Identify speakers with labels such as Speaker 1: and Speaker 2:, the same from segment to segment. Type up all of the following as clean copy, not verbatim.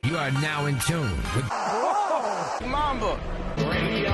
Speaker 1: You are now in tune with
Speaker 2: Mamba Radio.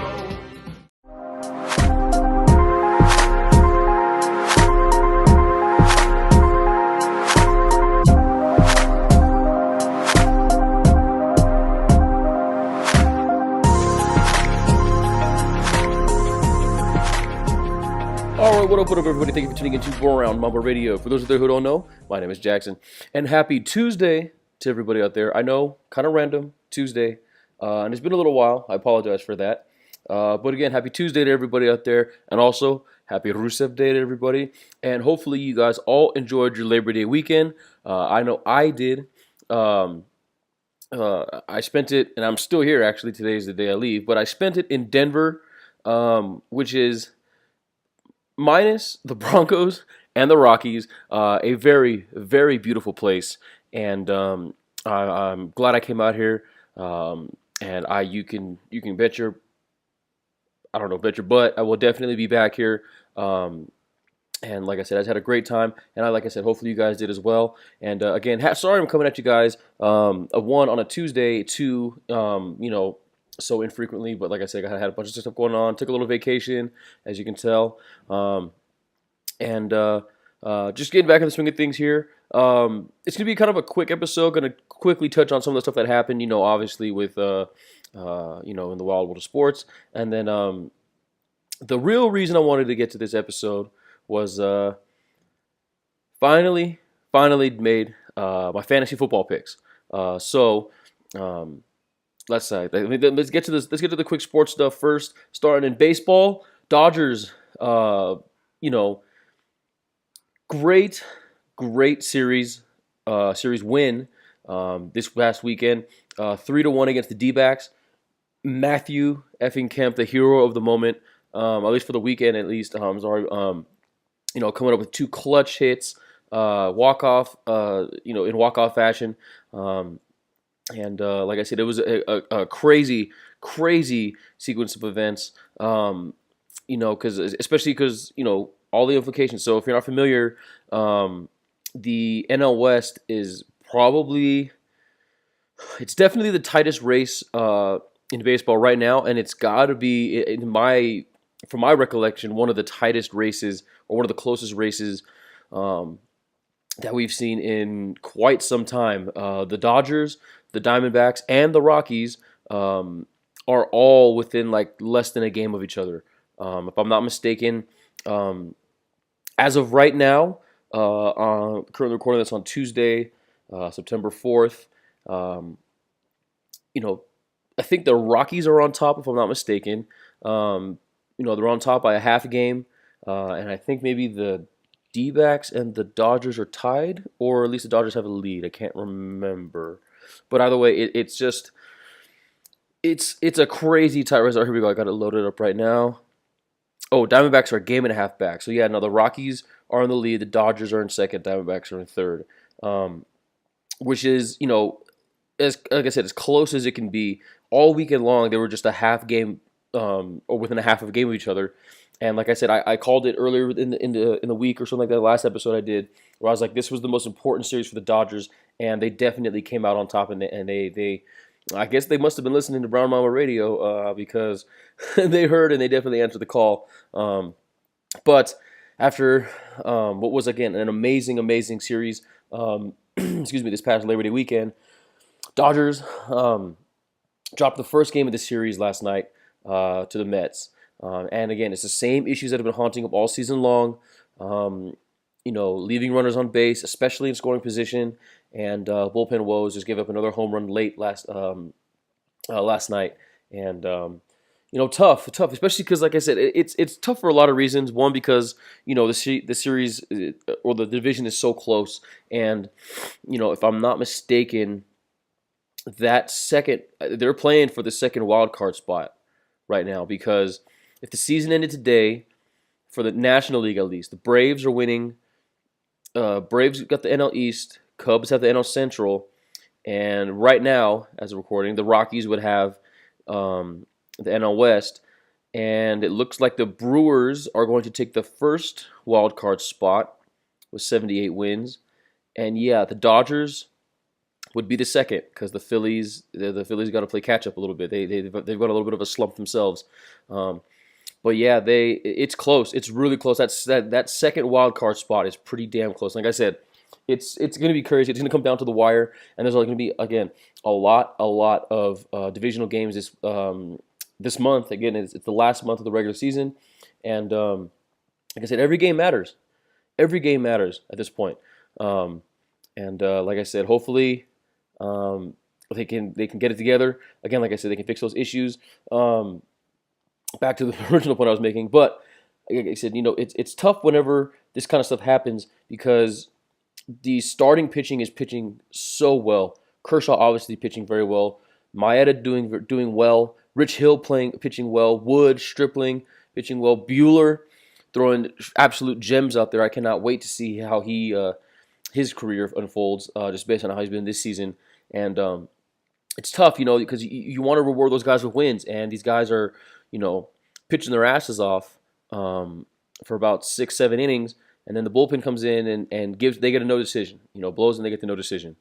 Speaker 3: Alright, what up, everybody? Thank you for tuning in to Go Around Mamba Radio. For those of you who don't know, my name is Jackson. And happy Tuesday to everybody out there. I know, kind of random, Tuesday. And it's been a little while. I apologize for that. But again, happy Tuesday to everybody out there. And also, happy Rusev Day to everybody. And hopefully you guys all enjoyed your Labor Day weekend. I know I did. I spent it, and I'm still here actually. Today is the day I leave. But I spent it in Denver, which is minus the Broncos and the Rockies, a very, very beautiful place, and I'm glad I came out here. And you can bet your bet your butt I will definitely be back here. And like I said, I just had a great time, and like I said, hopefully you guys did as well. And again, sorry I'm coming at you guys one on a Tuesday, two so infrequently, but like I said, I had a bunch of stuff going on. Took a little vacation, as you can tell, and just getting back in the swing of things here. It's gonna be kind of a quick episode. Gonna quickly touch on some of the stuff that happened, obviously with in the wild world of sports, and then the real reason I wanted to get to this episode was finally made my fantasy football picks. Let's get to this. Let's get to the quick sports stuff first. Starting in baseball, Dodgers. Great series win this past weekend. 3-1 against the D-backs. Matthew effing Kemp, the hero of the moment, at least for the weekend. At least, coming up with two clutch hits, walk off. In walk off fashion. And like I said, it was a crazy sequence of events. Especially because all the implications. So if you're not familiar, the NL West is definitely the tightest race in baseball right now, and it's got to be, from my recollection, one of the tightest races, or one of the closest races that we've seen in quite some time. The Dodgers, the Diamondbacks, and the Rockies are all within less than a game of each other. If I'm not mistaken, as of right now, currently recording this on Tuesday, September 4th, I think the Rockies are on top, if I'm not mistaken. They're on top by a half a game, and I think maybe the D-backs and the Dodgers are tied, or at least the Dodgers have a lead. I can't remember. But either way, it's a crazy tight race. Here we go. I got it loaded up right now. Oh, Diamondbacks are a game and a half back. So yeah, no, the Rockies are in the lead. The Dodgers are in second. Diamondbacks are in third. Which is, like I said, as close as it can be. All weekend long, they were just a half game, or within a half of a game of each other. And like I said, I called it earlier in the week or something like that. Last episode I did, where I was like, this was the most important series for the Dodgers, and they definitely came out on top. And they I guess they must have been listening to Brown Mama Radio because they heard and they definitely answered the call. But after what was again an amazing series, this past Labor Day weekend, Dodgers dropped the first game of the series last night to the Mets. And again, it's the same issues that have been haunting them all season long. Leaving runners on base, especially in scoring position, and bullpen woes. Just gave up another home run late last night, and tough, especially because, like I said, it's tough for a lot of reasons. One, because the series or the division is so close, and if I'm not mistaken, they're playing for the second wild card spot right now, because if the season ended today, for the National League at least, the Braves are winning. Braves got the NL East, Cubs have the NL Central, and right now, as a recording, the Rockies would have the NL West, and it looks like the Brewers are going to take the first wild card spot with 78 wins, and yeah, the Dodgers would be the second because the Phillies got to play catch up a little bit. They've got a little bit of a slump themselves. But yeah, it's close. It's really close. That second wild card spot is pretty damn close. Like I said, it's going to be crazy. It's going to come down to the wire, and there's going to be again a lot of divisional games this month. Again, it's the last month of the regular season, and like I said, every game matters. Every game matters at this point. And like I said, hopefully they can get it together. Again, like I said, they can fix those issues. Back to the original point I was making, but like I said, it's tough whenever this kind of stuff happens because the starting pitching is pitching so well. Kershaw obviously pitching very well. Maeda doing well. Rich Hill pitching well. Wood, Stripling pitching well. Bueller throwing absolute gems out there. I cannot wait to see how his career unfolds just based on how he's been this season. And it's tough, because you want to reward those guys with wins, and these guys are, pitching their asses off for about 6-7 innings, and then the bullpen comes in and they get a no decision. Blows and they get the no decision.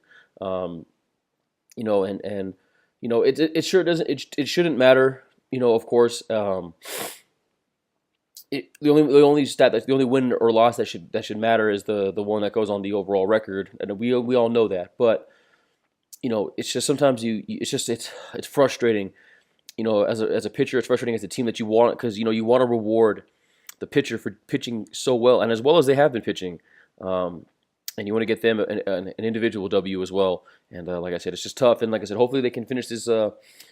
Speaker 3: It sure doesn't. It shouldn't matter. Of course. The only win or loss that should matter is the one that goes on the overall record, and we all know that. But it's just sometimes it's frustrating. As a pitcher, it's frustrating as a team that you want, because you want to reward the pitcher for pitching so well and as well as they have been pitching, and you want to get them an individual W as well. And like I said, it's just tough. And like I said, hopefully they can finish this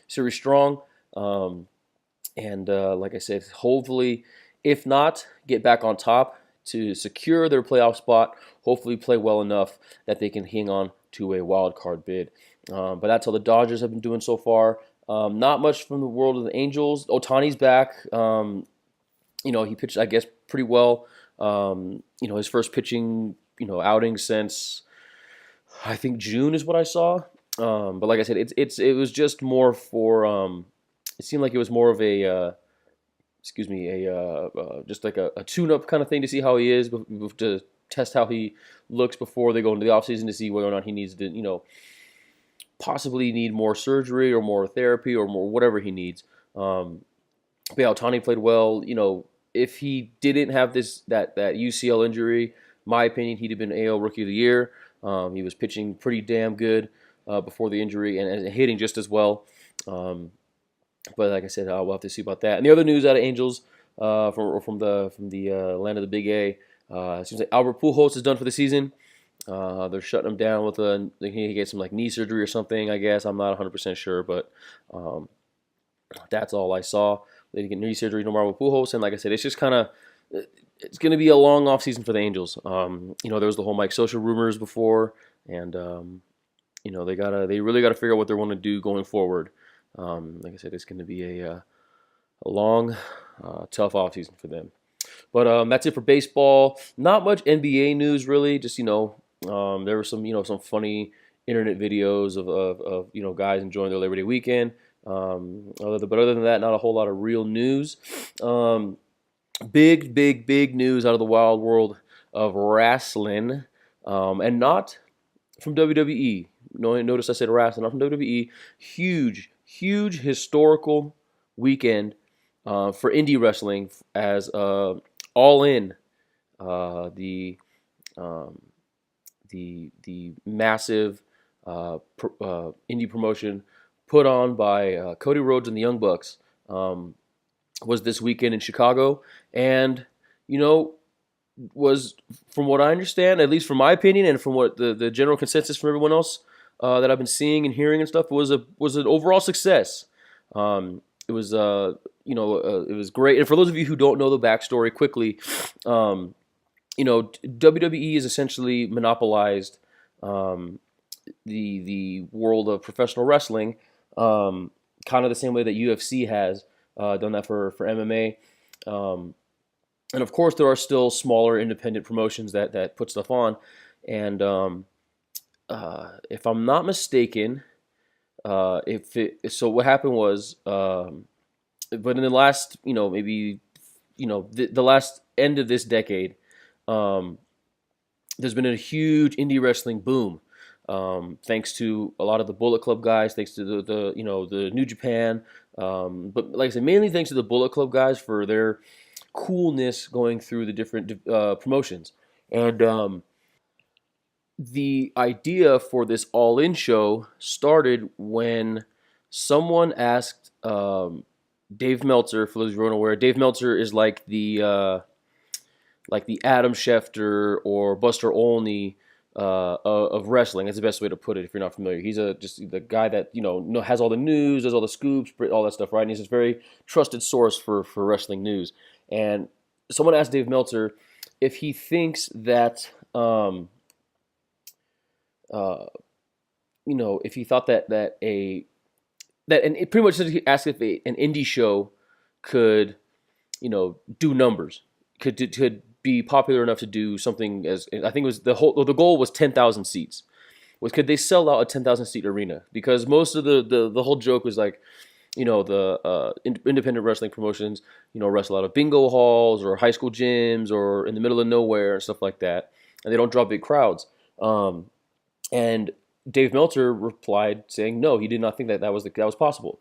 Speaker 3: series strong. And like I said, hopefully, if not, get back on top to secure their playoff spot. Hopefully, play well enough that they can hang on to a wild card bid. But that's how the Dodgers have been doing so far. Not much from the world of the Angels. Ohtani's back. He pitched, I guess, pretty well. His first pitching, outing since I think June is what I saw. But like I said, it was just more for. It seemed like it was more of a, just like a tune-up kind of thing to see how he is, to test how he looks before they go into the offseason to see whether or not he needs to, possibly need more surgery or more therapy or more whatever he needs. But yeah, Ohtani played well. If he didn't have that UCL injury, my opinion, he'd have been AL Rookie of the Year. He was pitching pretty damn good before the injury and hitting just as well. But like I said, we'll have to see about that. And the other news out of Angels from the land of the Big A, it seems like Albert Pujols is done for the season. They're shutting him down with he gets some knee surgery or something, I guess. I'm not 100% sure, but that's all I saw. They get knee surgery, no more with Pujols, and like I said, it's just kind of it's going to be a long off season for the Angels. There was the whole Mike Scioscia rumors before, and they really got to figure out what they want to do going forward. Like I said, it's going to be a long, tough off season for them. But that's it for baseball. Not much NBA news really. Just there were some funny internet videos of guys enjoying their Labor Day weekend. But other than that, not a whole lot of real news. Big news out of the wild world of wrestling, and not from WWE. Notice I said wrestling, not from WWE. Huge historical weekend for indie wrestling as All In, the massive indie promotion put on by Cody Rhodes and the Young Bucks, was this weekend in Chicago, and was, from what I understand, at least from my opinion and from what the general consensus from everyone else that I've been seeing and hearing and stuff, was an overall success. It was it was great. And for those of you who don't know the backstory, quickly, WWE has essentially monopolized the world of professional wrestling, kind of the same way that UFC has done that for MMA. And of course, there are still smaller independent promotions that put stuff on. And if I'm not mistaken, so what happened was, but in the last, maybe, the last end of this decade, there's been a huge indie wrestling boom. thanks to a lot of the Bullet Club guys, thanks to the New Japan, but like I said, mainly thanks to the Bullet Club guys for their coolness going through the different promotions. And the idea for this All In show started when someone asked Dave Meltzer. For those who aren't aware, Dave Meltzer is like the Adam Schefter or Buster Olney of wrestling. That's the best way to put it. If you're not familiar, he's just the guy that has all the news, does all the scoops, all that stuff, right? And he's a very trusted source for wrestling news. And someone asked Dave Meltzer if he thinks that if he thought that and it pretty much he asked if an indie show could do numbers, could be popular enough to do something. As I think it was the goal was 10,000 seats. Could they sell out a 10,000 seat arena? Because most of the whole joke was like, the independent wrestling promotions, wrestle out of bingo halls or high school gyms or in the middle of nowhere and stuff like that, and they don't draw big crowds. And Dave Meltzer replied saying no, he did not think that was possible.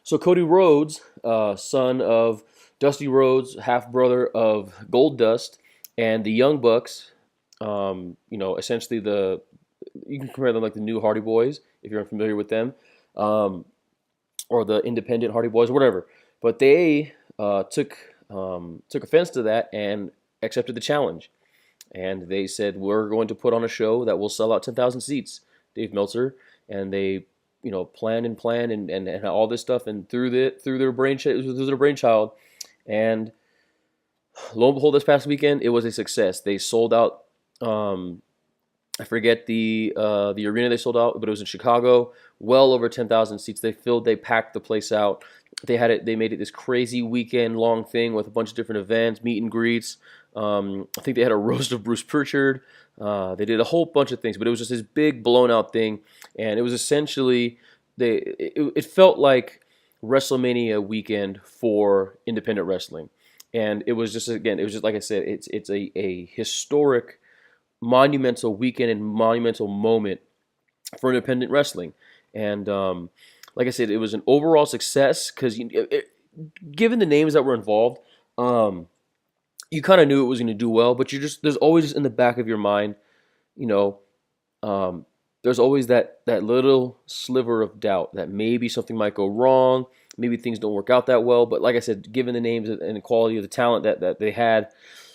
Speaker 3: So Cody Rhodes, son of Dusty Rhodes, half brother of Goldust, and the Young Bucks, essentially you can compare them like the new Hardy Boys if you're unfamiliar with them, or the independent Hardy Boys, or whatever. But they took offense to that and accepted the challenge. And they said, we're going to put on a show that will sell out 10,000 seats, Dave Meltzer. And they, planned and all this stuff, and through their brainchild. And lo and behold, this past weekend, it was a success. They sold out. I forget the arena they sold out, but it was in Chicago. Well over 10,000 seats. They packed the place out. They made it this crazy weekend long thing with a bunch of different events, meet and greets. I think they had a roast of Bruce Pritchard. They did a whole bunch of things, but it was just this big blown out thing, and it was essentially it felt like WrestleMania weekend for independent wrestling, and it was just like I said, it's a historic, monumental weekend and monumental moment for independent wrestling, and like I said, it was an overall success because given the names that were involved. You kind of knew it was going to do well, but there's always just in the back of your mind, there's always that little sliver of doubt that maybe something might go wrong, maybe things don't work out that well. But like I said, given the names and the quality of the talent that they had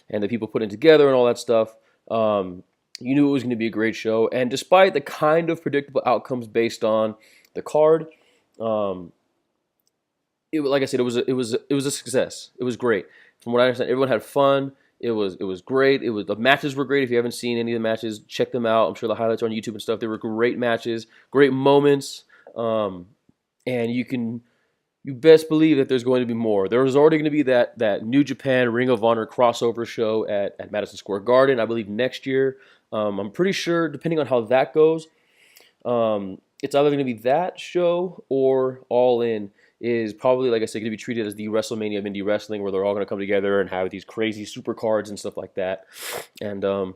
Speaker 3: and the people putting together and all that stuff, you knew it was going to be a great show. And despite the kind of predictable outcomes based on the card, like I said, it was a success. It was great. From what I understand, everyone had fun. It was great. The matches were great. If you haven't seen any of the matches, check them out. I'm sure the highlights are on YouTube and stuff. They were great matches, great moments, and you best believe that there's going to be more. There was already going to be that New Japan Ring of Honor crossover show at Madison Square Garden, I believe next year. I'm pretty sure, depending on how that goes, it's either going to be that show or All In. Is probably, like I said, going to be treated as the WrestleMania of indie wrestling, where they're all going to come together and have these crazy super cards and stuff like that. And but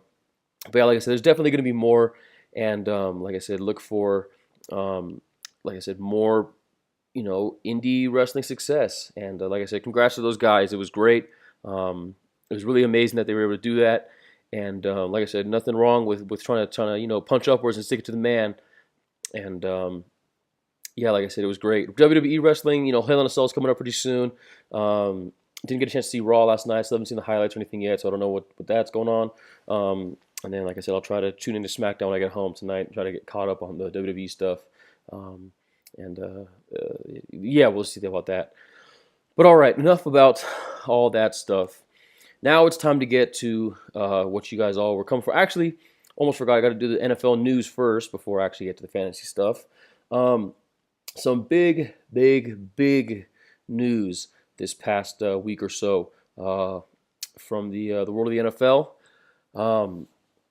Speaker 3: yeah, like I said, there's definitely going to be more. And like I said, look for more indie wrestling success. And like I said, congrats to those guys. It was great. It was really amazing that they were able to do that. And like I said, nothing wrong with trying to punch upwards and stick it to the man. And yeah, like I said, it was great. WWE wrestling, Hell in a Cell is coming up pretty soon. Didn't get a chance to see Raw last night, so I haven't seen the highlights or anything yet, so I don't know what that's going on. And then, like I said, I'll try to tune into SmackDown when I get home tonight and try to get caught up on the WWE stuff. Yeah, we'll see about that. But all right, enough about all that stuff. Now it's time to get to what you guys all were coming for. Actually, almost forgot. I got to do the NFL news first before I actually get to the fantasy stuff. Some big news this past week or so from the world of the NFL. A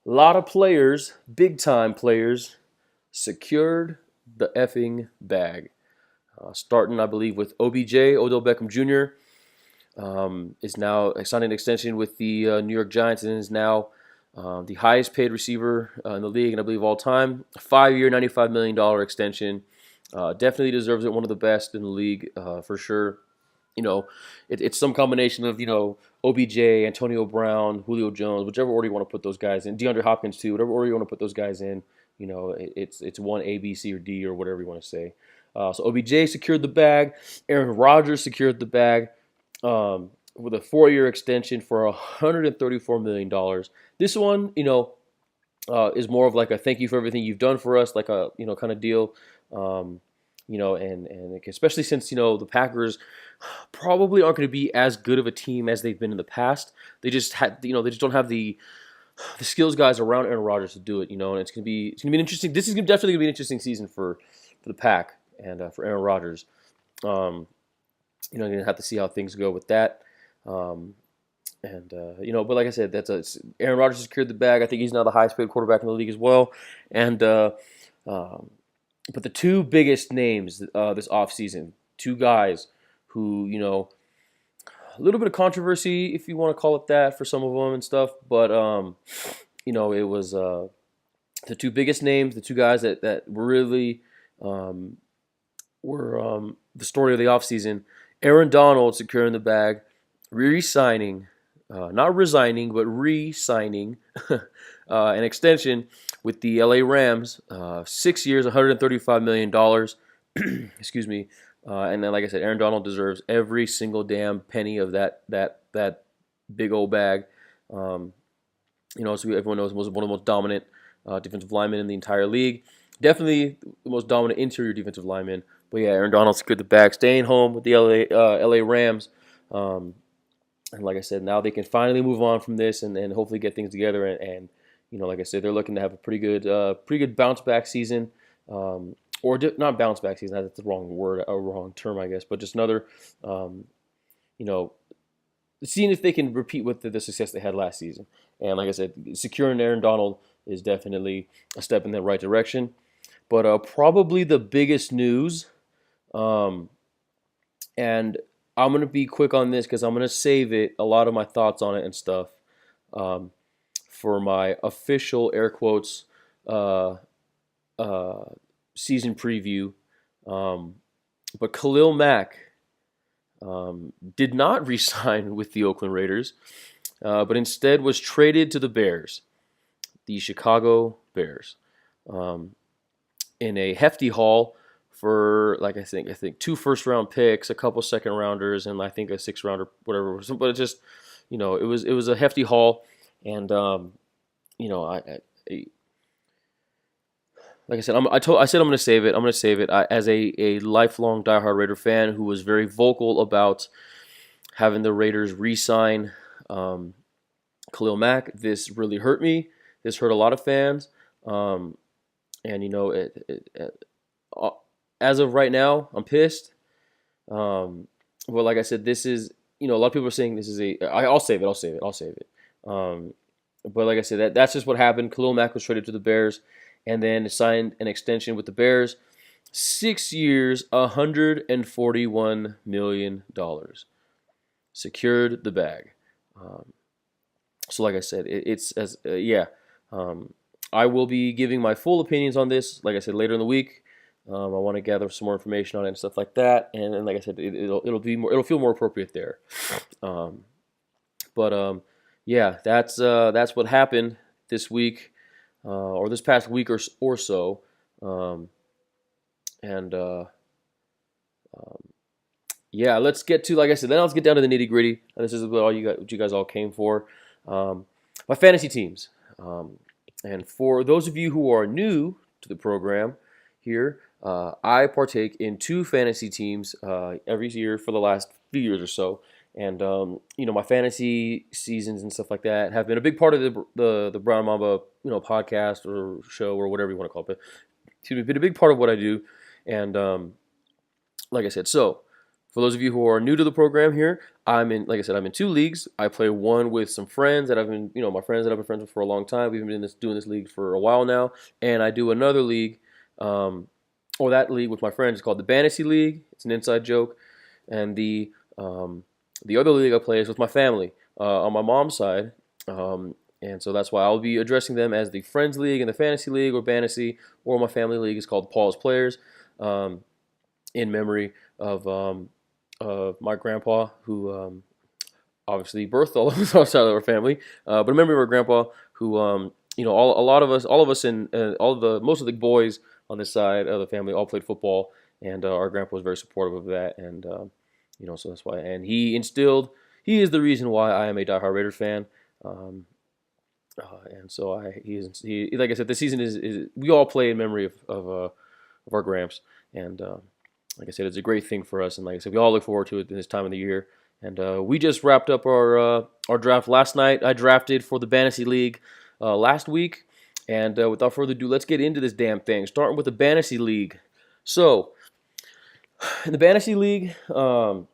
Speaker 3: lot of players, big time players, secured the effing bag. Starting, I believe, with OBJ, Odell Beckham Jr. Is now signing an extension with the New York Giants and is now the highest paid receiver in the league, and I believe all time. A 5-year, $95 million extension. Definitely deserves it. One of the best in the league for sure. It's some combination of OBJ, Antonio Brown, Julio Jones, whichever order you want to put those guys in. DeAndre Hopkins too, whatever order you want to put those guys in. It's one A, B, C, or D, or whatever you want to say. So OBJ secured the bag. Aaron Rodgers secured the bag with a 4-year extension for $134 million. This one, is more of like a thank you for everything you've done for us, like a kind of deal. And especially since the Packers probably aren't going to be as good of a team as they've been in the past. They just don't have the skills guys around Aaron Rodgers to do it. And it's gonna be an interesting. This is definitely gonna be an interesting season for the Pack and for Aaron Rodgers. You're gonna have to see how things go with that. But like I said, Aaron Rodgers secured the bag. I think he's now the highest paid quarterback in the league as well. And but the two biggest names this offseason, two guys who, a little bit of controversy, if you want to call it that, for some of them and stuff. But, it was the two biggest names, the two guys that really were the story of the offseason. Aaron Donald securing the bag, re-signing, not resigning, but re-signing an extension with the LA Rams, 6 years, $135 million. Excuse me. And then, like I said, Aaron Donald deserves every single damn penny of that big old bag. So everyone knows was one of the most dominant defensive linemen in the entire league. Definitely the most dominant interior defensive lineman. But yeah, Aaron Donald secured the bag, staying home with the LA Rams. And like I said, now they can finally move on from this and hopefully get things together. And like I said, they're looking to have a pretty good bounce back season. Not bounce back season, that's the wrong word, a wrong term, I guess, but just another, seeing if they can repeat with the success they had last season. And like I said, securing Aaron Donald is definitely a step in the right direction. But probably the biggest news, and I'm going to be quick on this because I'm going to save a lot of my thoughts on it and stuff, for my official, air quotes, season preview. But Khalil Mack did not re-sign with the Oakland Raiders, but instead was traded to the Bears, the Chicago Bears, in a hefty haul for, like, I think 2 first-round picks, a couple second-rounders, and I think a 6th-rounder, whatever. But it just, it was a hefty haul, and like I said, I said I'm going to save it. I'm going to save it. As a lifelong diehard Raider fan who was very vocal about having the Raiders re-sign Khalil Mack, this really hurt me. This hurt a lot of fans. As of right now, I'm pissed. But like I said, this is, a lot of people are saying this is I'll save it. But like I said, that's just what happened. Khalil Mack was traded to the Bears and then signed an extension with the Bears. 6 years, $141 million. Secured the bag. So like I said, I will be giving my full opinions on this, like I said, later in the week. I want to gather some more information on it and stuff like that. And like I said, it'll feel more appropriate there. Yeah, that's what happened this week, or this past week or so. Yeah, let's get to, like I said, then let's get down to the nitty gritty. This is what you guys all came for. My fantasy teams. And for those of you who are new to the program here, I partake in 2 fantasy teams every year for the last few years or so. And my fantasy seasons and stuff like that have been a big part of the Brown Mamba podcast or show or whatever you want to call it. But it's been a big part of what I do. And like I said, so for those of you who are new to the program here, I'm in 2 leagues. I play one with some friends that I've been, my friends that I've been friends with for a long time. We've been doing this league for a while now. And I do another league, or that league with my friends is called the Fantasy League. It's an inside joke. And the other league I play is with my family on my mom's side. And And so that's why I'll be addressing them as the Friends League and the Fantasy League or Fantasy, or my family league is called Paul's Players, in memory of my grandpa, who obviously birthed all of us outside of our family, but in memory of our grandpa, who all of us, and most of the boys on this side of the family all played football, and our grandpa was very supportive of that, and so that's why. And he is the reason why I am a diehard Raiders fan. And so like I said, the season is we all play in memory of our gramps, and like I said, it's a great thing for us, and like I said, we all look forward to it in this time of the year. And we just wrapped up our draft last night. I drafted for the Fantasy League last week, and without further ado, let's get into this damn thing. Starting with the Fantasy League. So, in the Fantasy League, I'm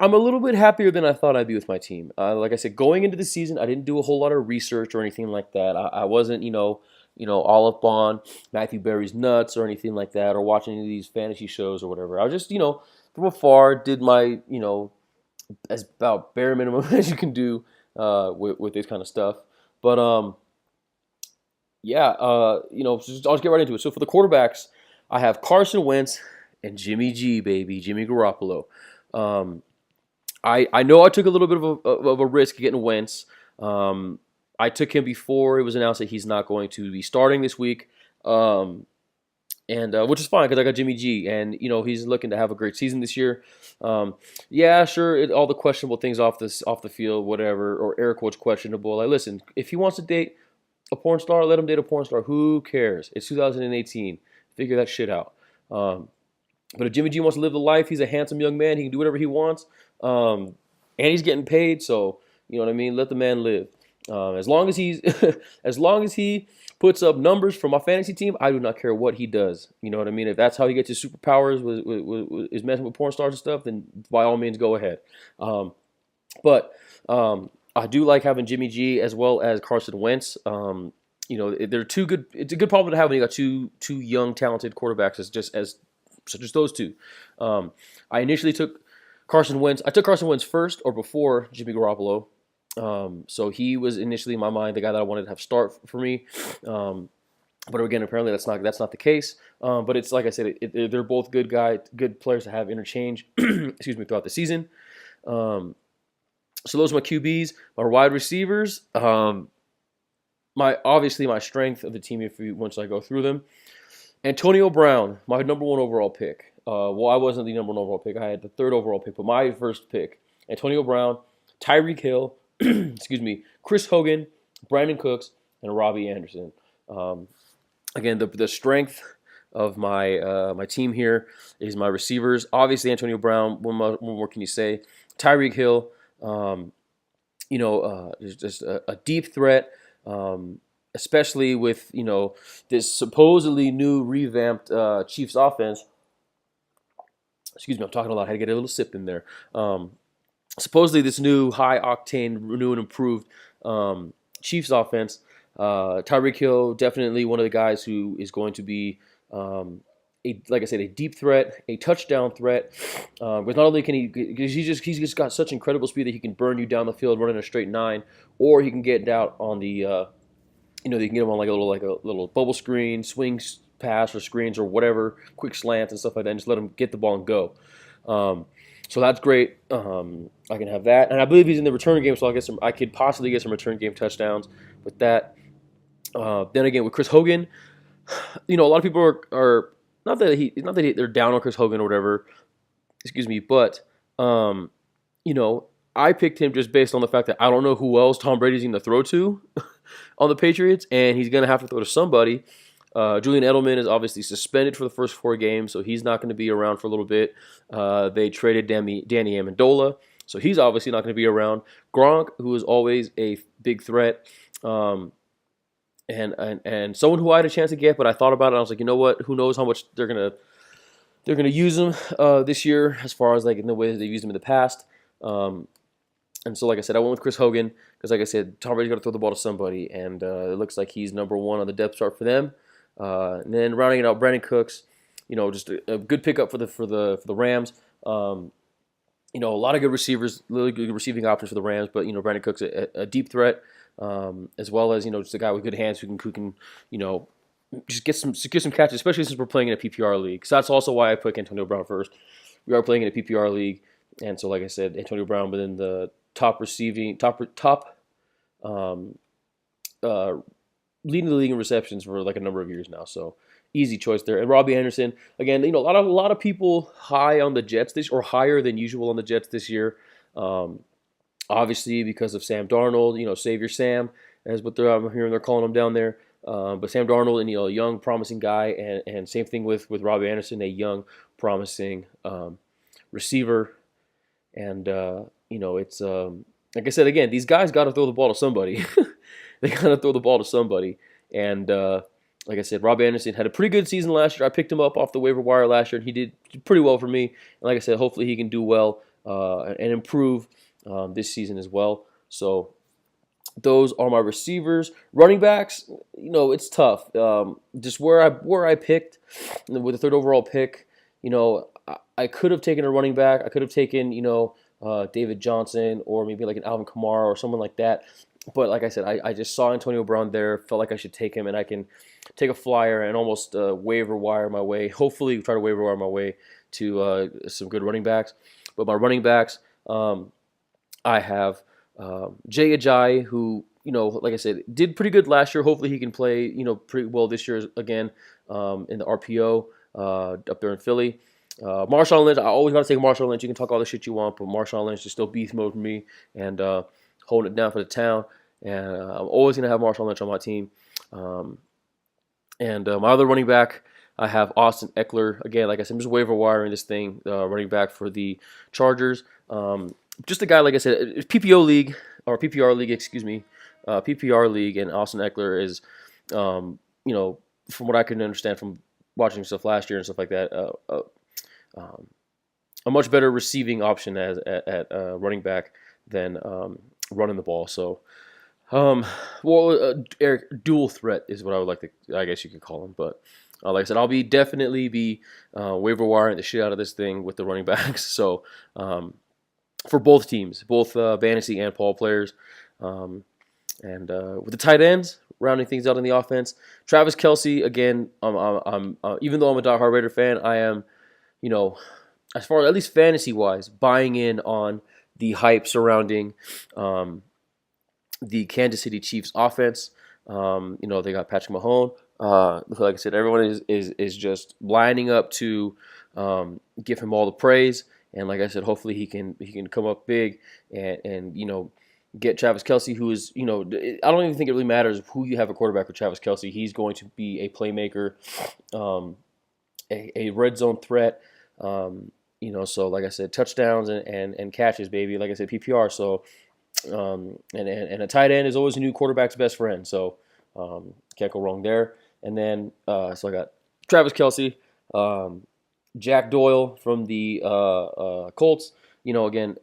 Speaker 3: a little bit happier than I thought I'd be with my team. Like I said, going into the season, I didn't do a whole lot of research or anything like that. I wasn't, all up on Matthew Berry's nuts or anything like that, or watching any of these fantasy shows or whatever. I was just, from afar, did my, as about bare minimum as you can do with this kind of stuff. But I'll just get right into it. So for the quarterbacks, I have Carson Wentz and Jimmy G, baby, Jimmy Garoppolo. I know I took a little bit of a risk getting Wentz. I took him before it was announced that he's not going to be starting this week, and which is fine because I got Jimmy G, and he's looking to have a great season this year. Yeah, sure, all the questionable things off the field, whatever, or air quotes questionable. Like, listen, if he wants to date a porn star, let him date a porn star. Who cares? It's 2018. Figure that shit out. But if Jimmy G wants to live the life, he's a handsome young man. He can do whatever he wants. And he's getting paid, so you know what I mean. Let the man live. As long as he puts up numbers for my fantasy team, I do not care what he does. You know what I mean. If that's how he gets his superpowers, is messing with porn stars and stuff, then by all means go ahead. But I do like having Jimmy G as well as Carson Wentz. They're two good. It's a good problem to have when you got two young, talented quarterbacks such as those two. I initially took Carson Wentz. I took Carson Wentz first or before Jimmy Garoppolo. So he was initially in my mind the guy that I wanted to have start for me. But again, apparently that's not the case. But it's like I said, they're both good players to have interchange. Excuse me, throughout the season. So those are my QBs, my wide receivers. My strength of the team. Once I go through them, Antonio Brown, my number one overall pick. Well, I wasn't the number one overall pick. I had the third overall pick, but my first pick, Antonio Brown, Tyreek Hill, excuse me, Chris Hogan, Brandon Cooks, and Robbie Anderson. Again, the strength of my team here is my receivers. Obviously, Antonio Brown. What more can you say? Tyreek Hill, is just a deep threat. Especially with this supposedly new revamped Chiefs offense. Excuse me, I'm talking a lot. I had to get a little sip in there. Supposedly this new high octane, new and improved Chiefs offense. Tyreek Hill, definitely one of the guys who is going to be like I said, a deep threat, a touchdown threat. Because not only can because he's just got such incredible speed that he can burn you down the field running a straight 9, or he can get out on the you can get him on like a little bubble screen, swings pass or screens or whatever, quick slants and stuff like that, and just let him get the ball and go. So that's great. I can have that, and I believe he's in the return game, so I could possibly get some return game touchdowns with that. Then again, with Chris Hogan, a lot of people are not that they're down on Chris Hogan or whatever. Excuse me, but I picked him just based on the fact that I don't know who else Tom Brady's going to throw to on the Patriots, and he's going to have to throw to somebody. Julian Edelman is obviously suspended for the first 4 games, so he's not going to be around for a little bit. They traded Danny Amendola, so he's obviously not going to be around. Gronk, who is always a big threat, and someone who I had a chance to get, but I thought about it. I was like, you know what? Who knows how much they're gonna use him this year, as far as like in the way that they've used him in the past. And so, like I said, I went with Chris Hogan because, like I said, Tom Brady's got to throw the ball to somebody, and it looks like he's number 1 on the depth chart for them. And then rounding it out, Brandon Cooks, just a good pickup for the Rams. a lot of good receivers, really good receiving options for the Rams. But Brandon Cooks a deep threat, as well as just a guy with good hands who can just secure some catches, especially since we're playing in a PPR league. So that's also why I put Antonio Brown first. We are playing in a PPR league, and so like I said, Antonio Brown within the top um, uh, leading the league in receptions for like a number of years now. So easy choice there. And Robbie Anderson, again, a lot of people high on the Jets this, or higher than usual on the Jets this year. Um, Obviously because of Sam Darnold, Savior Sam, as what I'm hearing they're calling him down there. But Sam Darnold, and a young, promising guy, and same thing with Robbie Anderson, a young, promising receiver. And it's like I said again, these guys got to throw the ball to somebody. They got to throw the ball to somebody. And like I said, Robbie Anderson had a pretty good season last year. I picked him up off the waiver wire last year, and he did pretty well for me. And like I said, hopefully he can do well and improve this season as well. So those are my receivers. Running backs, it's tough. Just where I picked with the third overall pick, I could have taken a running back. I could have taken, David Johnson, or maybe like an Alvin Kamara or someone like that. But like I said, I just saw Antonio Brown there, felt like I should take him, and I can take a flyer and almost waiver wire my way, hopefully try to waiver wire my way to some good running backs. But my running backs, I have Jay Ajayi, who, like I said, did pretty good last year. Hopefully he can play, pretty well this year again in the RPO up there in Philly. Marshawn Lynch, I always got to take Marshawn Lynch. You can talk all the shit you want, but Marshawn Lynch is still beast mode for me and holding it down for the town. And I'm always going to have Marshawn Lynch on my team. And my other running back, I have Austin Eckler. Again, like I said, I'm just waiver wiring this thing, running back for the Chargers. Just a guy, like I said, PPR league, excuse me, PPR league, and Austin Eckler is, from what I can understand from watching stuff last year and stuff like that, a much better receiving option at running back than running the ball. So, Eric, dual threat is what I would like to, I guess you could call him. But like I said, I'll definitely be waiver wiring the shit out of this thing with the running backs. So, for both teams, both fantasy and Paul players. And with the tight ends, rounding things out in the offense, Travis Kelce, again, I'm even though I'm a diehard Raider fan, I am, as far as at least fantasy-wise, buying in on the hype surrounding the Kansas City Chiefs offense. They got Patrick Mahomes. Like I said, everyone is just lining up to give him all the praise. And like I said, hopefully he can come up big and get Travis Kelce, who is, I don't even think it really matters who you have a quarterback with Travis Kelce. He's going to be a playmaker, a red zone threat. So like I said, touchdowns and catches, baby. Like I said, PPR. So and a tight end is always a new quarterback's best friend. So can't go wrong there. And then so I got Travis Kelce. Jack Doyle from the Colts, again,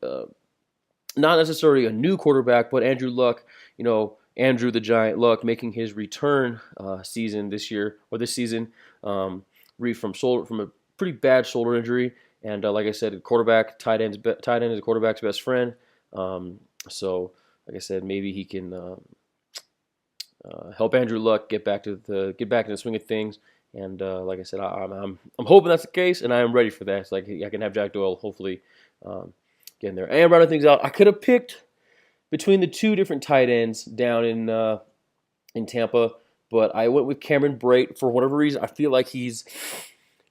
Speaker 3: not necessarily a new quarterback, but Andrew Luck, Andrew the Giant Luck making his return season this season, from a pretty bad shoulder injury, and like I said, tight end is a quarterback's best friend. So like I said, maybe he can help Andrew Luck get back to the swing of things. And like I said, I'm hoping that's the case, and I am ready for that. It's like I can have Jack Doyle hopefully get in there. And rounding things out, I could have picked between the two different tight ends down in Tampa, but I went with Cameron Brate for whatever reason. I feel like he's,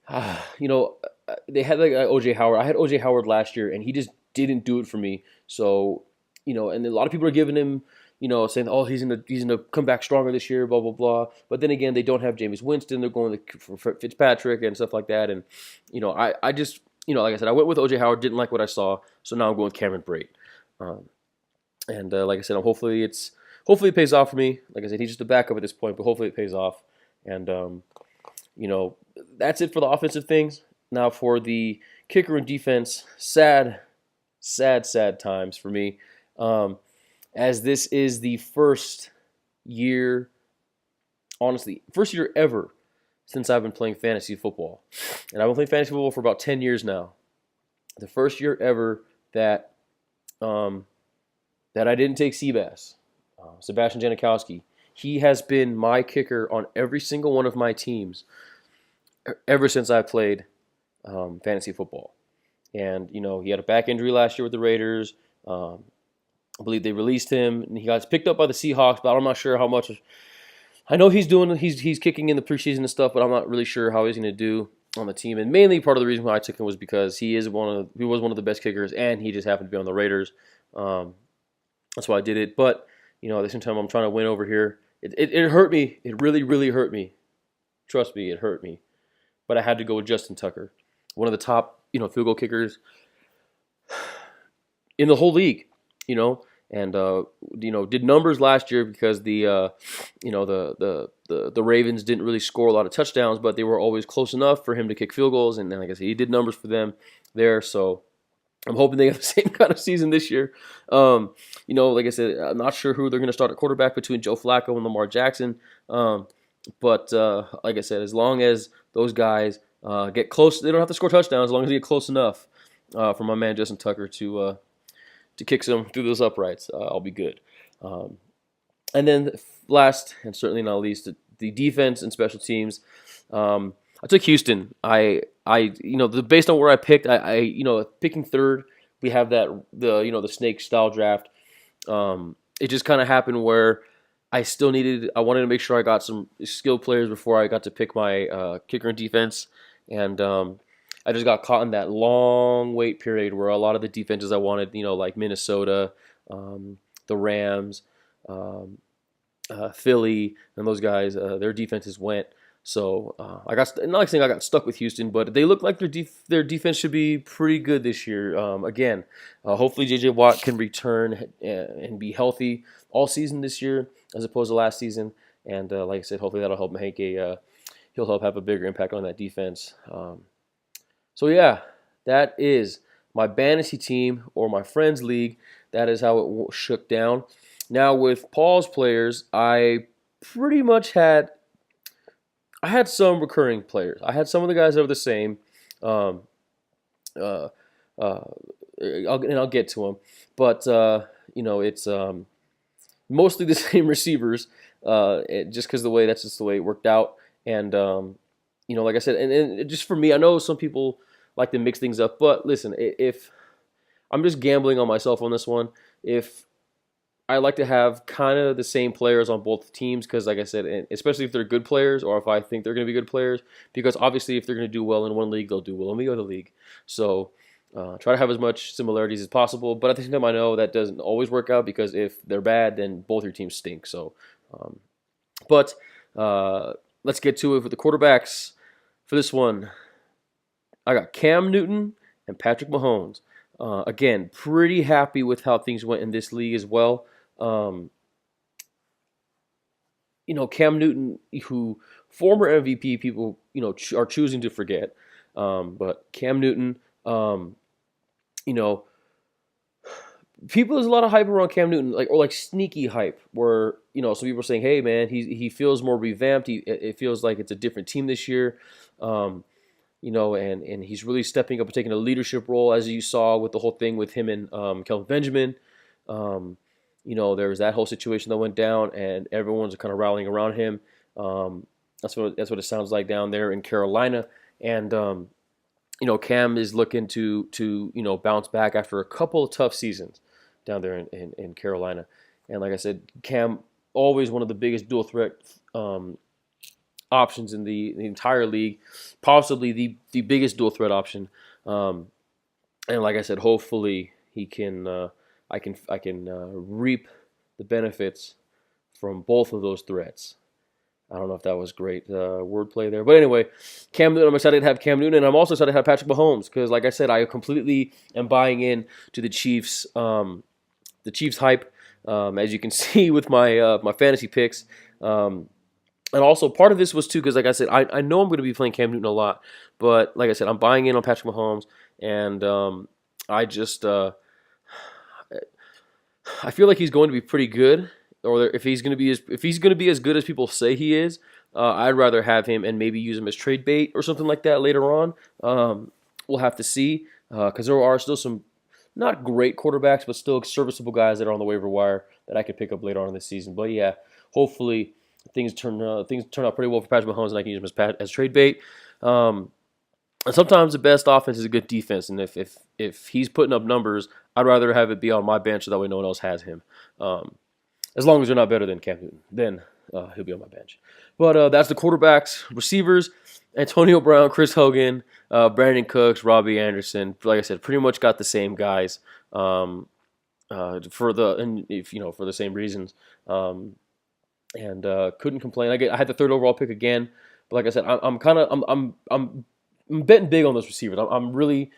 Speaker 3: they had like O.J. Howard. I had O.J. Howard last year, and he just didn't do it for me. So, and a lot of people are giving him, saying, oh, he's gonna come back stronger this year, blah blah blah. But then again, they don't have Jameis Winston. They're going for Fitzpatrick and stuff like that. And I just, like I said, I went with O.J. Howard. Didn't like what I saw, so now I'm going with Cameron Brate. And like I said, hopefully it pays off for me. Like I said, he's just a backup at this point, but hopefully it pays off. And that's it for the offensive things. Now for the kicker and defense, sad times for me. As this is the first year ever since I've been playing fantasy football. And I've been playing fantasy football for about 10 years now. The first year ever that that I didn't take Seabass, Sebastian Janikowski. He has been my kicker on every single one of my teams ever since I played fantasy football. And he had a back injury last year with the Raiders. I believe they released him, and he got picked up by the Seahawks. But I'm not sure how much. I know he's kicking in the preseason and stuff, but I'm not really sure how he's going to do on the team. And mainly part of the reason why I took him was because he was one of the best kickers, and he just happened to be on the Raiders. That's why I did it. But at the same time, I'm trying to win over here. It hurt me. It really, really hurt me. Trust me, it hurt me. But I had to go with Justin Tucker, one of the top field goal kickers in the whole league. And did numbers last year because the Ravens didn't really score a lot of touchdowns, but they were always close enough for him to kick field goals. And like I said, he did numbers for them there. So I'm hoping they have the same kind of season this year. Like I said, I'm not sure who they're going to start at quarterback between Joe Flacco and Lamar Jackson. But like I said, as long as those guys get close, they don't have to score touchdowns. As long as they get close enough for my man Justin Tucker to kick some through those uprights, I'll be good. And then last and certainly not least, the defense and special teams. I took Houston. Based on where I picked, picking third, we have the snake style draft. It just kind of happened where I wanted to make sure I got some skilled players before I got to pick my kicker and defense, and I just got caught in that long wait period where a lot of the defenses I wanted, like Minnesota, the Rams, Philly, and those guys, their defenses went. So I got stuck with Houston, but they look like their defense should be pretty good this year. Again, hopefully J.J. Watt can return and be healthy all season this year as opposed to last season. And like I said, hopefully that'll help make he'll help have a bigger impact on that defense. So yeah, that is my fantasy team or my friends league. That is how it shook down. Now with Paul's players, I pretty much had some recurring players. I had some of the guys that were the same. I'll get to them, but it's mostly the same receivers. Just because that's just the way it worked out. And like I said, and just for me, I know some people like to mix things up, but listen, if I'm just gambling on myself on this one, if I like to have kind of the same players on both teams because, like I said, and especially if they're good players or if I think they're going to be good players, because obviously if they're going to do well in one league, they'll do well in the other league. So try to have as much similarities as possible, but at the same time, I know that doesn't always work out because if they're bad, then both your teams stink. So, but let's get to it with the quarterbacks for this one. I got Cam Newton and Patrick Mahomes. Again, pretty happy with how things went in this league as well. Cam Newton, who former MVP people, are choosing to forget. But Cam Newton, there's a lot of hype around Cam Newton, like sneaky hype, where some people are saying, "Hey, man, he feels more revamped. It feels like it's a different team this year." And he's really stepping up and taking a leadership role, as you saw with the whole thing with him and Kelvin Benjamin. There was that whole situation that went down, and everyone's kind of rallying around him. That's what it sounds like down there in Carolina. And Cam is looking to bounce back after a couple of tough seasons down there in Carolina. And like I said, Cam always one of the biggest dual threat options in the entire league, possibly the biggest dual threat option. And like I said, hopefully he can I can reap the benefits from both of those threats. I don't know if that was great wordplay there, but anyway, Cam Newton. I'm excited to have Cam Newton, and I'm also excited to have Patrick Mahomes because, like I said, I completely am buying in to the Chiefs hype, as you can see with my my fantasy picks. And also, part of this was, too, because, like I said, I know I'm going to be playing Cam Newton a lot. But, like I said, I'm buying in on Patrick Mahomes. And I just I feel like he's going to be pretty good. Or if he's going to be as good as people say he is, I'd rather have him and maybe use him as trade bait or something like that later on. We'll have to see. Because there are still some not great quarterbacks, but still serviceable guys that are on the waiver wire that I could pick up later on in the season. But yeah, hopefully things turn out pretty well for Patrick Mahomes, and I can use him as trade bait. And sometimes the best offense is a good defense, and if he's putting up numbers, I'd rather have it be on my bench so that way no one else has him. As long as they're not better than Cam Newton, then he'll be on my bench. But that's the quarterbacks. Receivers, Antonio Brown, Chris Hogan, Brandon Cooks, Robbie Anderson. Like I said, pretty much got the same guys for the same reasons. And couldn't complain. I had the third overall pick again, but like I said, I'm betting big on those receivers. I'm really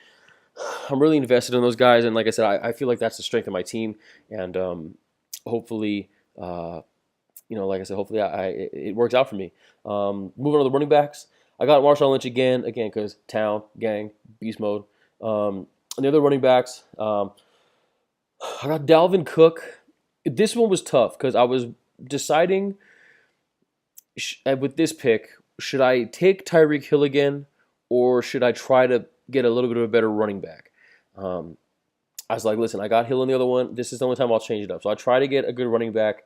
Speaker 3: invested in those guys, and like I said, I feel like that's the strength of my team, and hopefully, like I said, hopefully it works out for me. Moving on to the running backs, I got Marshawn Lynch again because town, gang, beast mode. And the other running backs, I got Dalvin Cook. This one was tough because I was deciding with this pick, should I take Tyreek Hill again, or should I try to get a little bit of a better running back? I was like, listen, I got Hill in the other one. This is the only time I'll change it up. So I try to get a good running back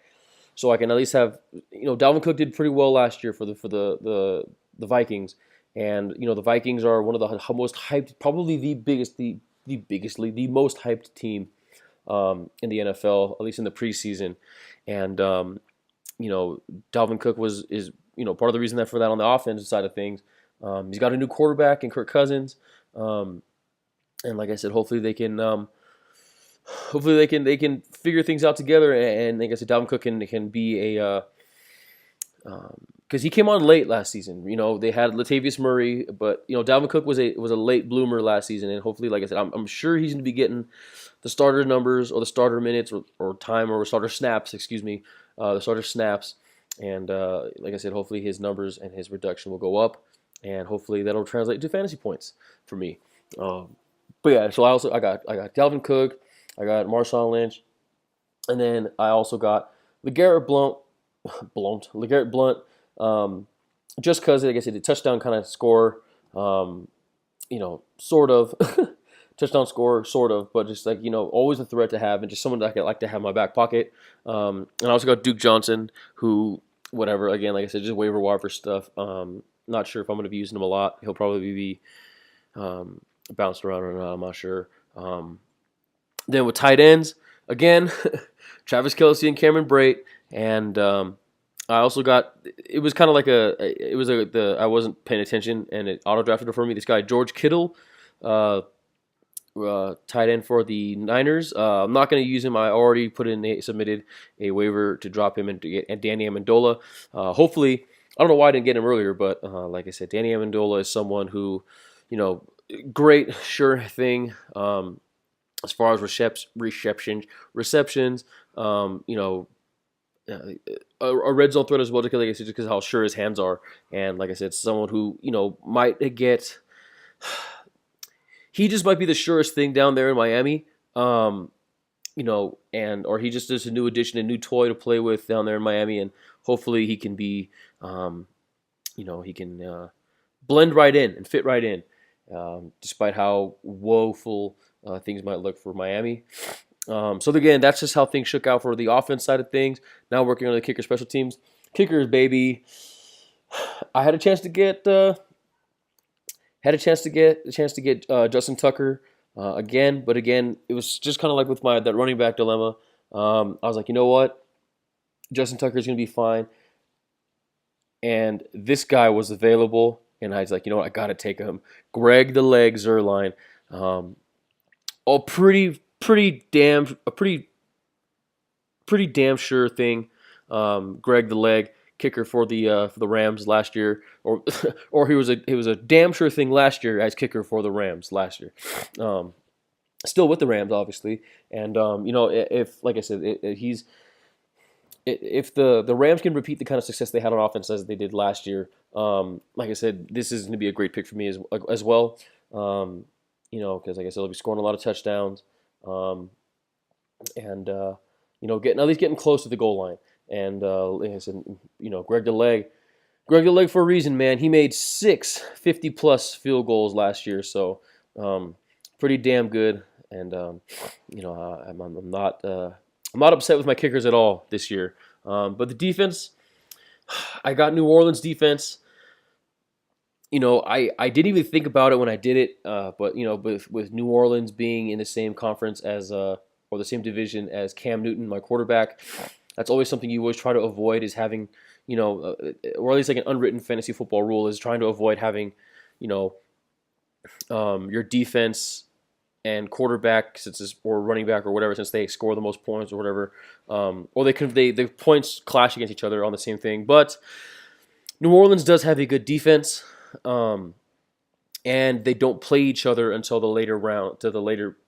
Speaker 3: so I can at least have, Dalvin Cook did pretty well last year for the Vikings. And, the Vikings are one of the most hyped, probably the most hyped team in the NFL, at least in the preseason. And, Dalvin Cook is part of the reason for that on the offensive side of things. He's got a new quarterback in Kirk Cousins. And like I said, hopefully they can figure things out together. And like I said, Dalvin Cook can be a because he came on late last season. They had Latavius Murray, but Dalvin Cook was a late bloomer last season, and hopefully, like I said, I'm sure he's going to be getting the starter numbers or the starter minutes or time or starter snaps. The starter snaps. And like I said, hopefully his numbers and his production will go up, and hopefully that'll translate to fantasy points for me. But yeah, so I got Dalvin Cook, I got Marshawn Lynch, and then I also got LeGarrette Blount, just because, like I said, the touchdown kind of score, sort of touchdown score, sort of, but just like always a threat to have, and just someone that I like to have in my back pocket. And I also got Duke Johnson, who whatever. Again, like I said, just waiver wire stuff. Not sure if I'm going to be using him a lot. He'll probably be bounced around or not. I'm not sure. Then with tight ends, again, Travis Kelce and Cameron Brate, and I also got. It was kind of like I wasn't paying attention, and it auto drafted for me. This guy George Kittle, tight end for the Niners. I'm not going to use him. I already submitted a waiver to drop him and to get Danny Amendola. Hopefully, I don't know why I didn't get him earlier, but like I said, Danny Amendola is someone who, great, sure thing. As far as receptions, a red zone threat as well, like I said, just because how sure his hands are, and like I said, someone who might get. He just might be the surest thing down there in Miami, or he just is a new addition, a new toy to play with down there in Miami, and hopefully he can be, he can blend right in and fit right in, despite how woeful things might look for Miami. So again, that's just how things shook out for the offense side of things. Now working on the kicker special teams. Kickers, baby. I had a chance to get Justin Tucker again, but again, it was just kind of like with that running back dilemma. I was like, you know what, Justin Tucker is going to be fine, and this guy was available, and I was like, you know what, I got to take him. Greg the Leg Zuerlein, a pretty damn sure thing. Greg the Leg. Kicker for the Rams last year, or he was a damn sure thing last year as kicker for the Rams last year. Still with the Rams, obviously, and if like I said, if the Rams can repeat the kind of success they had on offense as they did last year, like I said, this is going to be a great pick for me as well. Because like I said, they'll be scoring a lot of touchdowns, and getting close to the goal line. And like I said, Greg the Leg for a reason, man. He made 6 50-plus field goals last year, so pretty damn good. and I'm not upset with my kickers at all this year. But the defense, I got New Orleans defense. I didn't even think about it when I did it, but with New Orleans being in the same conference as or the same division as Cam Newton, my quarterback, that's always something you always try to avoid is having, or at least like an unwritten fantasy football rule is trying to avoid having, your defense and quarterback or running back or whatever, since they score the most points or whatever, or the points clash against each other on the same thing. But New Orleans does have a good defense. And they don't play each other until the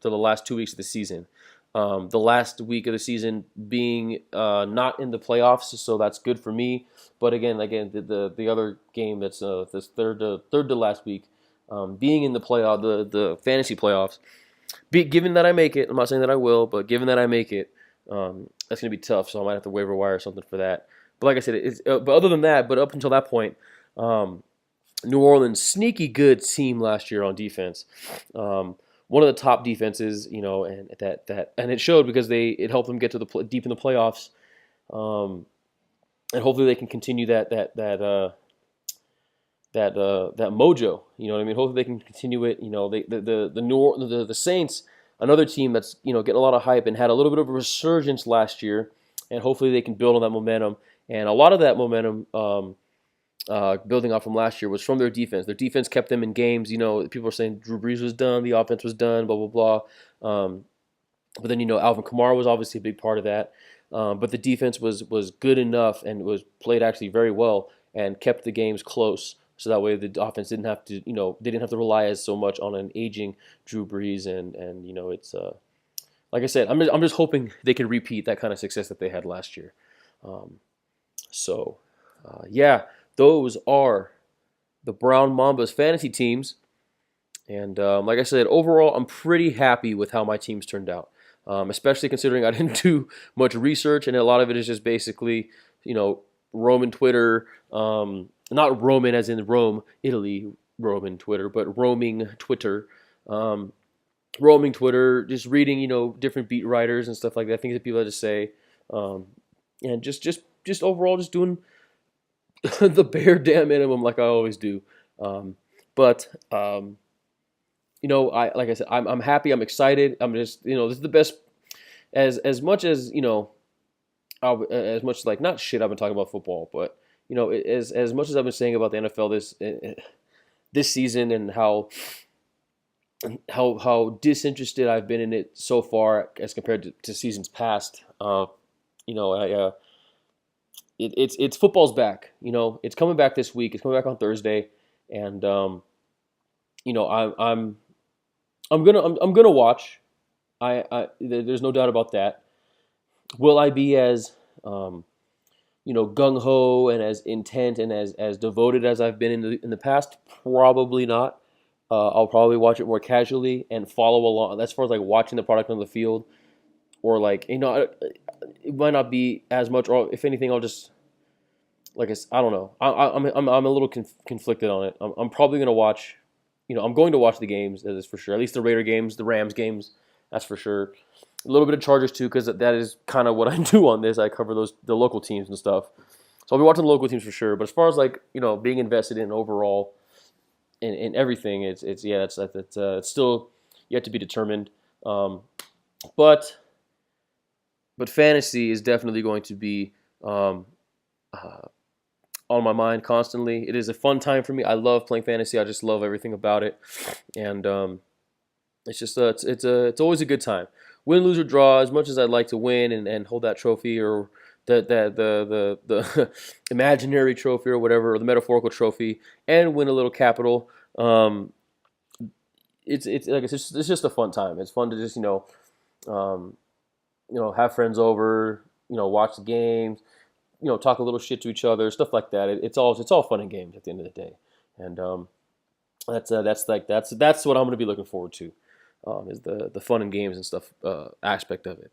Speaker 3: last 2 weeks of the season. The last week of the season being not in the playoffs, so that's good for me. But again, the other game that's this third to last week, being in the playoff, the fantasy playoffs. Given that I make it, I'm not saying that I will, but given that I make it, that's gonna be tough. So I might have to waiver wire something for that. But like I said, but other than that, but up until that point. New Orleans, sneaky good team last year on defense. One of the top defenses, and and it showed because it helped them get to deep in the playoffs, and hopefully they can continue that mojo. You know what I mean? Hopefully they can continue it. The Saints, another team that's getting a lot of hype and had a little bit of a resurgence last year, and hopefully they can build on that momentum. And a lot of that momentum. Building off from last year was from their defense. Their defense kept them in games. People are saying Drew Brees was done, the offense was done, blah, blah, blah. But then, Alvin Kamara was obviously a big part of that. But the defense was good enough and was played actually very well and kept the games close. So that way the offense didn't have to, they didn't have to rely as so much on an aging Drew Brees. And it's, like I said, I'm just hoping they can repeat that kind of success that they had last year. Yeah. Those are the Brown Mamba's fantasy teams. And like I said, overall, I'm pretty happy with how my teams turned out, especially considering I didn't do much research, and a lot of it is just basically, Roman Twitter, not Roman as in Rome, Italy, Roman Twitter, but roaming Twitter, just reading, different beat writers and stuff like that, things that people have to say, and just overall just doing the bare damn minimum, like I always do. But like I said, I'm happy. I'm excited. I'm just, this is the best. As much as as much like not shit I've been talking about football, but as much as I've been saying about the NFL this season and how disinterested I've been in it so far as compared to seasons past. It's football's back. It's coming back this week. It's coming back on Thursday, and I'm gonna watch. There's no doubt about that. Will I be as gung ho and as intent and as devoted as I've been in the past? Probably not. I'll probably watch it more casually and follow along. As far as like watching the product on the field, or like it might not be as much, or if anything, I'll just I don't know. I'm a little conflicted on it. I'm probably gonna watch. I'm going to watch the games. That is for sure. At least the Raider games, the Rams games. That's for sure. A little bit of Chargers too, because that is kind of what I do on this. I cover the local teams and stuff. So I'll be watching the local teams for sure. But as far as being invested in overall, in everything, it's still yet to be determined. But fantasy is definitely going to be on my mind constantly. It is a fun time for me. I love playing fantasy. I just love everything about it, and it's just it's always a good time. Win, lose, or draw. As much as I'd like to win and hold that trophy, or the imaginary trophy or whatever, or the metaphorical trophy, and win a little capital. It's like it's just a fun time. It's fun to just have friends over, watch the games, talk a little shit to each other, stuff like that. It's all fun and games at the end of the day, and that's what I'm going to be looking forward to, is the fun and games and stuff aspect of it.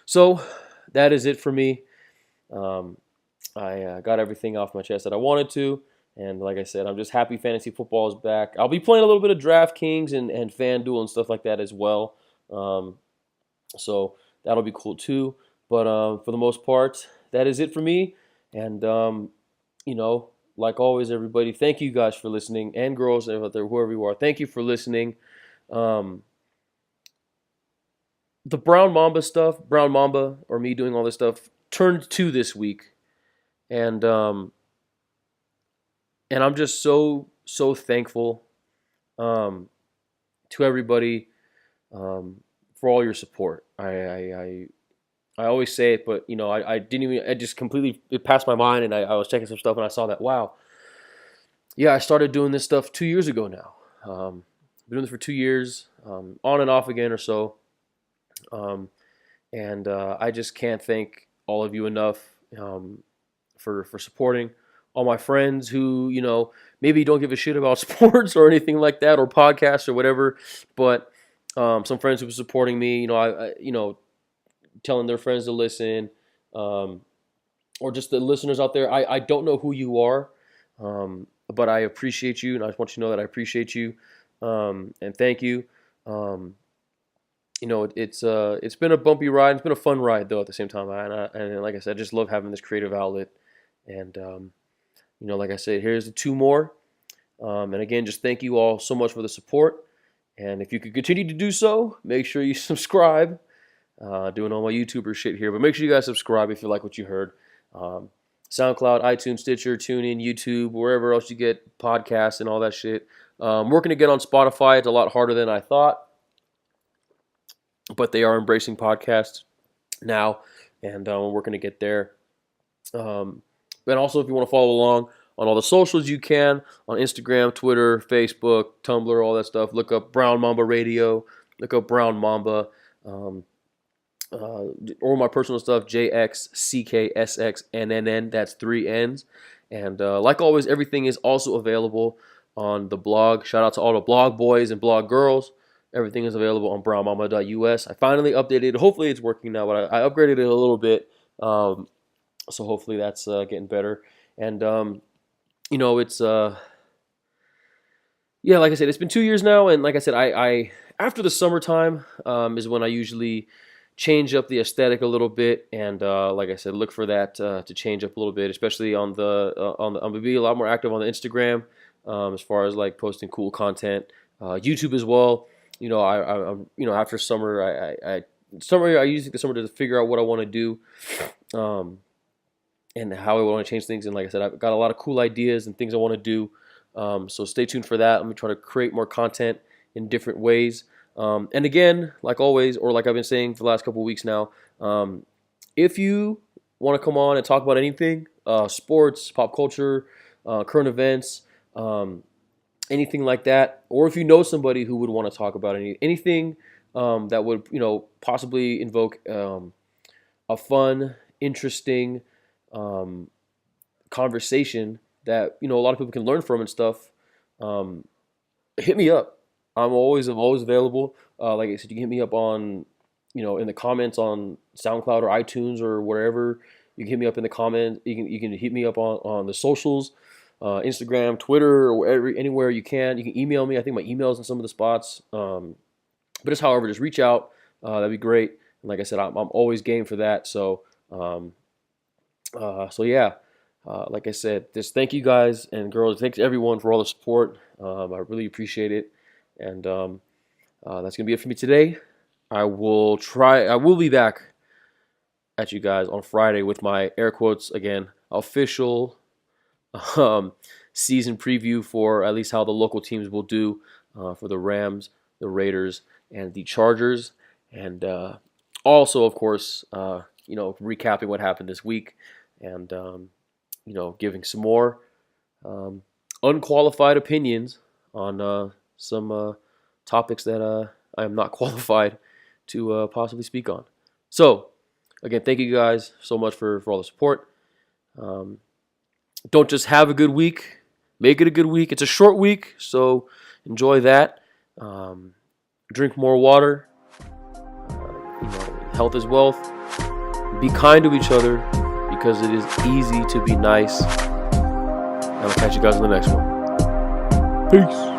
Speaker 3: So that is it for me. I got everything off my chest that I wanted to, and like I said, I'm just happy fantasy football is back. I'll be playing a little bit of DraftKings and FanDuel and stuff like that as well. So that'll be cool too. But for the most part, that is it for me. And like always, everybody, thank you guys for listening, and girls out there, whoever you are, thank you for listening. Um, the Brown Mamba, or me doing all this stuff, turned 2 this week, and I'm just so thankful um, to everybody for all your support. I always say it, but I didn't even. I just completely, it passed my mind, and I was checking some stuff, and I saw that, wow, yeah, I started doing this stuff 2 years ago now. Been doing this for 2 years, on and off again or so, and I just can't thank all of you enough for supporting. All my friends who maybe don't give a shit about sports or anything like that, or podcasts or whatever, but some friends who were supporting me, telling their friends to listen, or just the listeners out there. I don't know who you are, but I appreciate you, and I just want you to know that I appreciate you, and thank you. It's been a bumpy ride. It's been a fun ride though at the same time, and like I said, I just love having this creative outlet, and like I said, here's the 2 more, and again, just thank you all so much for the support, and if you could continue to do so, make sure you subscribe. Doing all my YouTuber shit here, but make sure you guys subscribe if you like what you heard. SoundCloud, iTunes, Stitcher, TuneIn, YouTube, wherever else you get podcasts and all that shit. Working to get on Spotify. It's a lot harder than I thought, but they are embracing podcasts now, and we're working to get there. And also, if you want to follow along on all the socials, you can on Instagram, Twitter, Facebook, Tumblr, all that stuff. Look up Brown Mamba Radio. Look up Brown Mamba. Or my personal stuff, JXCKSXNNN, that's 3 N's. And like always, everything is also available on the blog. Shout out to all the blog boys and blog girls. Everything is available on brownmama.us. I finally updated it. Hopefully it's working now, but I upgraded it a little bit. So hopefully that's getting better. And, it's, like I said, it's been 2 years now. And like I said, I after the summertime is when I usually change up the aesthetic a little bit, and like I said, look for that to change up a little bit, especially on the I'm gonna be a lot more active on the Instagram, as far as like posting cool content, YouTube as well. I'm after summer, I use the summer to figure out what I want to do, and how I want to change things. And like I said, I've got a lot of cool ideas and things I want to do. So stay tuned for that. I'm gonna try to create more content in different ways. And again, like always, or like I've been saying for the last couple of weeks now, if you want to come on and talk about anything, sports, pop culture, current events, anything like that, or if you know somebody who would want to talk about anything that would possibly invoke a fun, interesting conversation that a lot of people can learn from and stuff, hit me up. I'm always available. Like I said, you can hit me up on, in the comments on SoundCloud or iTunes or wherever. You can hit me up in the comments. You can hit me up on the socials, Instagram, Twitter, or anywhere you can. You can email me. I think my email's in some of the spots. But just reach out. That'd be great. And like I said, I'm always game for that. So, yeah. Like I said, just thank you guys and girls. Thanks everyone for all the support. I really appreciate it. And that's gonna be it for me today. I will be back at you guys on Friday with my air quotes again official season preview for at least how the local teams will do for the Rams, the Raiders, and the Chargers, and also of course recapping what happened this week, and giving some more unqualified opinions on some topics that I am not qualified to possibly speak on. So, again, thank you guys so much for all the support. Don't just have a good week, make it a good week. It's a short week, so enjoy that. Drink more water. Health is wealth. Be kind to each other, because it is easy to be nice. And I'll catch you guys in the next one. Peace.